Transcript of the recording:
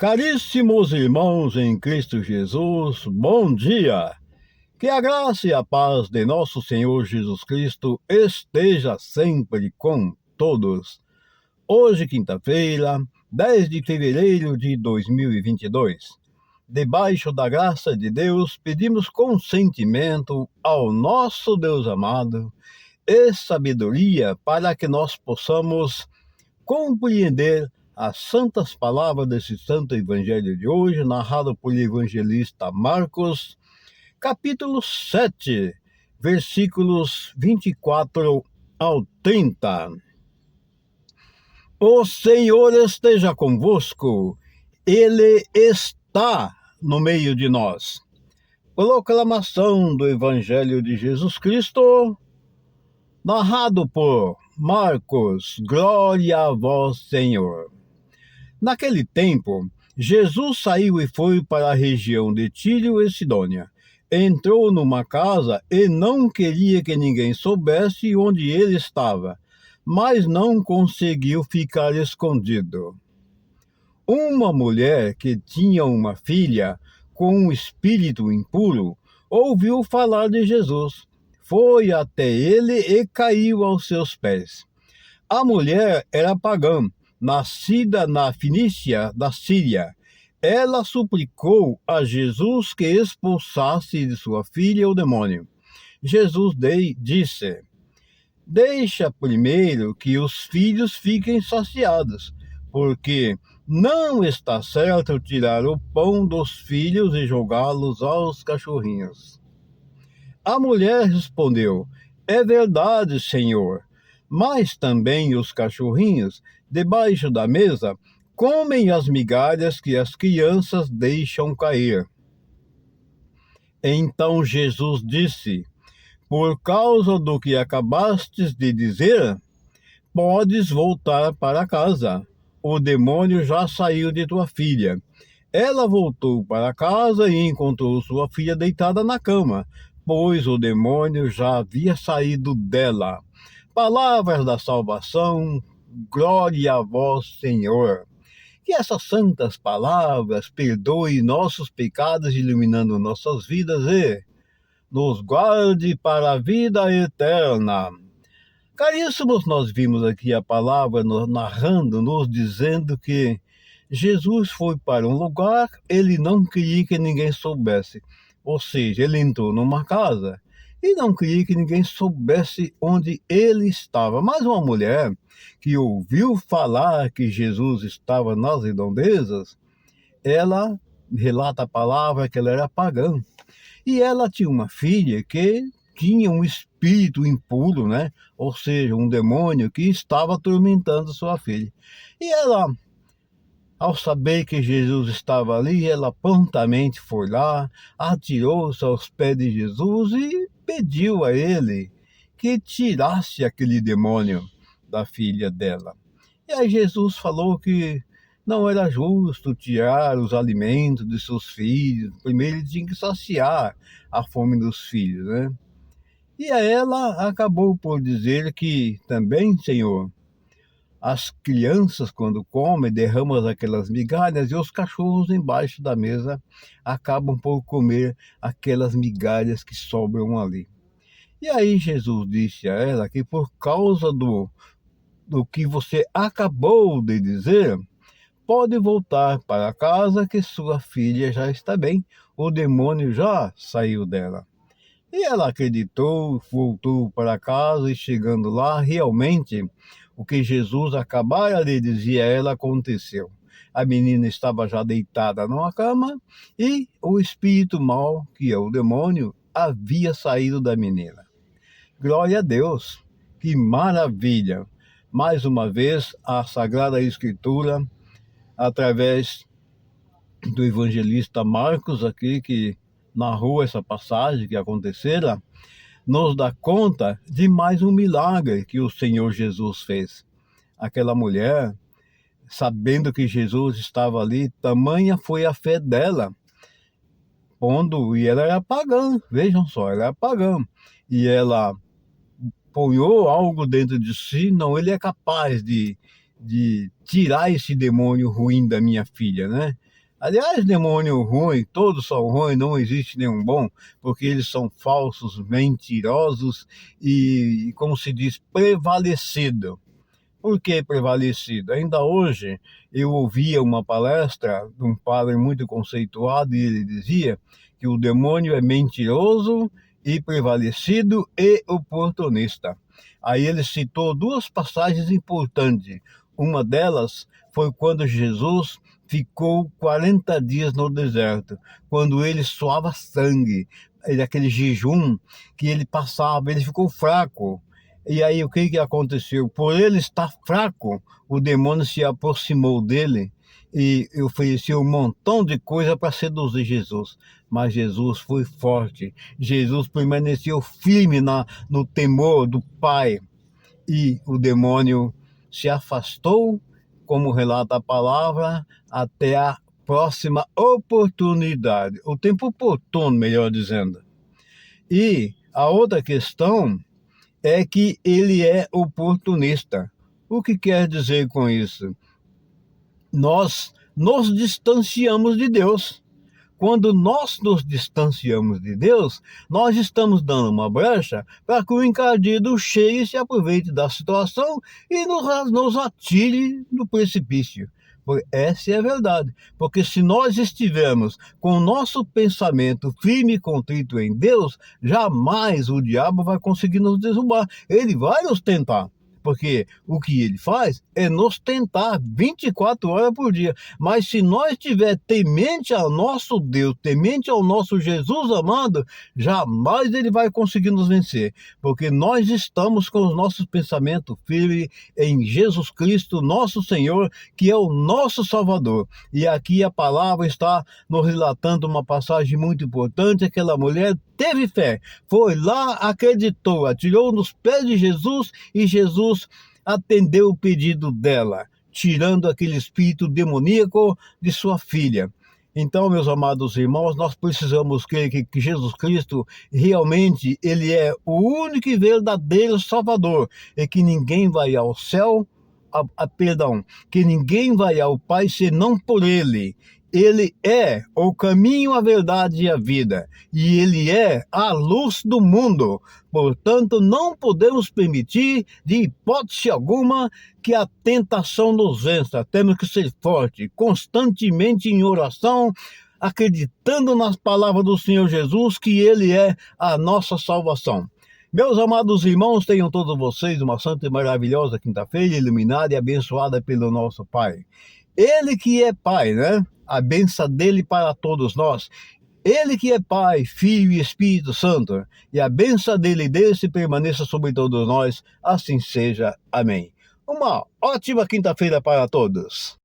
Caríssimos irmãos em Cristo Jesus, bom dia! Que a graça e a paz de nosso Senhor Jesus Cristo esteja sempre com todos. Hoje, quinta-feira, 10 de fevereiro de 2022. Debaixo da graça de Deus, pedimos consentimento ao nosso Deus amado e sabedoria para que nós possamos compreender as santas palavras desse santo evangelho de hoje, narrado por evangelista Marcos, capítulo 7, versículos 24 ao 30. O Senhor esteja convosco, Ele está no meio de nós. Proclamação do Evangelho de Jesus Cristo, narrado por Marcos. Glória a vós, Senhor. Naquele tempo, Jesus saiu e foi para a região de Tiro e Sidônia. Entrou numa casa e não queria que ninguém soubesse onde ele estava, mas não conseguiu ficar escondido. Uma mulher que tinha uma filha com um espírito impuro ouviu falar de Jesus. Foi até ele e caiu aos seus pés. A mulher era pagã, nascida na Fenícia da Síria. Ela suplicou a Jesus que expulsasse de sua filha o demônio. Jesus disse: Deixa primeiro que os filhos fiquem saciados, porque não está certo tirar o pão dos filhos e jogá-los aos cachorrinhos. A mulher respondeu: É verdade, Senhor, mas também os cachorrinhos, debaixo da mesa, comem as migalhas que as crianças deixam cair. Então Jesus disse: Por causa do que acabastes de dizer, podes voltar para casa. O demônio já saiu de tua filha. Ela voltou para casa e encontrou sua filha deitada na cama, pois o demônio já havia saído dela. Palavras da salvação, glória a vós, Senhor. Que essas santas palavras perdoem nossos pecados, iluminando nossas vidas e nos guarde para a vida eterna. Caríssimos, nós vimos aqui a palavra narrando, nos dizendo que Jesus foi para um lugar, ele não queria que ninguém soubesse. Ou seja, ele entrou numa casa e não queria que ninguém soubesse onde ele estava. Mas uma mulher que ouviu falar que Jesus estava nas redondezas, ela relata a palavra que ela era pagã. E ela tinha uma filha que tinha um espírito impuro, né? Ou seja, um demônio que estava atormentando sua filha. E ela, ao saber que Jesus estava ali, ela prontamente foi lá, atirou-se aos pés de Jesus e pediu a ele que tirasse aquele demônio da filha dela. E aí Jesus falou que não era justo tirar os alimentos de seus filhos. Primeiro ele tinha que saciar a fome dos filhos, né? E a ela acabou por dizer que também, Senhor, as crianças, quando comem, derramam aquelas migalhas e os cachorros embaixo da mesa acabam por comer aquelas migalhas que sobram ali. E aí Jesus disse a ela que por causa do que você acabou de dizer, pode voltar para casa que sua filha já está bem, o demônio já saiu dela. E ela acreditou, voltou para casa e chegando lá, realmente, o que Jesus acabara de dizer a ela aconteceu. A menina estava já deitada numa cama e o espírito mau, que é o demônio, havia saído da menina. Glória a Deus! Que maravilha! Mais uma vez, a Sagrada Escritura, através do evangelista Marcos aqui, que narrou essa passagem que acontecera, nos dá conta de mais um milagre que o Senhor Jesus fez. Aquela mulher, sabendo que Jesus estava ali, tamanha foi a fé dela, e ela era pagã, vejam só, ela era pagã, e ela ponhou algo dentro de si, não, ele é capaz de tirar esse demônio ruim da minha filha, né? Aliás, demônio ruim, todos são ruins, não existe nenhum bom, porque eles são falsos, mentirosos e, como se diz, prevalecido. Por que prevalecido? Ainda hoje eu ouvia uma palestra de um padre muito conceituado e ele dizia que o demônio é mentiroso e prevalecido e oportunista. Aí ele citou duas passagens importantes. Uma delas foi quando Jesus ficou 40 dias no deserto, quando ele suava sangue, aquele jejum que ele passava, ele ficou fraco. E aí o que aconteceu? Por ele estar fraco, o demônio se aproximou dele e ofereceu um montão de coisa para seduzir Jesus. Mas Jesus foi forte. Jesus permaneceu firme no temor do Pai. E o demônio se afastou, como relata a palavra, até a próxima oportunidade. O tempo oportuno, melhor dizendo. E a outra questão é que ele é oportunista. O que quer dizer com isso? Nós nos distanciamos de Deus. Quando nós nos distanciamos de Deus, nós estamos dando uma brecha para que o encardido chegue e se aproveite da situação e nos atire no precipício. Essa é a verdade. Porque se nós estivermos com o nosso pensamento firme e contrito em Deus, jamais o diabo vai conseguir nos derrubar. Ele vai nos tentar. Porque o que ele faz é nos tentar 24 horas por dia. Mas se nós estiver temente ao nosso Deus, temente ao nosso Jesus amado, jamais ele vai conseguir nos vencer. Porque nós estamos com os nossos pensamentos firmes em Jesus Cristo, nosso Senhor, que é o nosso Salvador. E aqui a palavra está nos relatando uma passagem muito importante. Aquela mulher teve fé, foi lá, acreditou, atirou nos pés de Jesus e Jesus atendeu o pedido dela, tirando aquele espírito demoníaco de sua filha. Então, meus amados irmãos, nós precisamos crer que Jesus Cristo realmente ele é o único e verdadeiro Salvador e que ninguém vai ao céu, que ninguém vai ao Pai senão por Ele. Ele é o caminho, a verdade e a vida. E Ele é a luz do mundo. Portanto, não podemos permitir, de hipótese alguma, que a tentação nos vença. Temos que ser fortes, constantemente em oração, acreditando nas palavras do Senhor Jesus, que Ele é a nossa salvação. Meus amados irmãos, tenham todos vocês uma santa e maravilhosa quinta-feira, iluminada e abençoada pelo nosso Pai. Ele que é Pai, né? A bênção dele para todos nós. Ele que é Pai, Filho e Espírito Santo. E a bênção dele desce e permaneça sobre todos nós. Assim seja. Amém. Uma ótima quinta-feira para todos.